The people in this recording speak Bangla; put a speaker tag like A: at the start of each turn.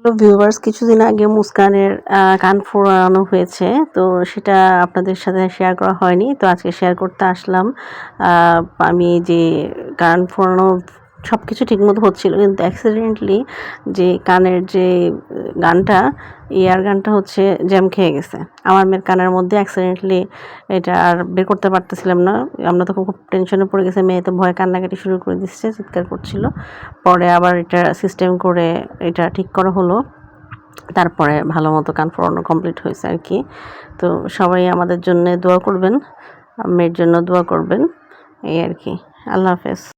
A: হ্যালো ভিউয়ার্স, কিছুদিন আগে মুস্কানের কান ফোড়ানো হয়েছে। তো সেটা আপনাদের সাথে শেয়ার করা হয়নি। তো আজকে শেয়ার করতে আসলাম। আ আমি যে কান ফোড়ানো সবকিছু ঠিকমতো হচ্ছিল, কিন্তু অ্যাক্সিডেন্টালি যে কানের যে গানটা, ইয়ার গানটা হচ্ছে জ্যাম খেয়ে গেছে। আমার মেয়ের কানের মধ্যে অ্যাক্সিডেন্টালি এটা আর বের করতে পারতেছিলাম না। আমরা তখন খুব টেনশনে পড়ে গেছি। মেয়ে তো ভয়ে কান্নাকাটি শুরু করে দিচ্ছে, চিৎকার করছিল। পরে আবার এটা সিস্টেম করে এটা ঠিক করা হলো। তারপরে ভালো মতো কান ফোড়ানো কমপ্লিট হয়েছে আরকি। তো সবাই আমাদের জন্যে দোয়া করবেন, মেয়ের জন্য দোয়া করবেন, এই আরকি। আল্লাহ হাফেজ।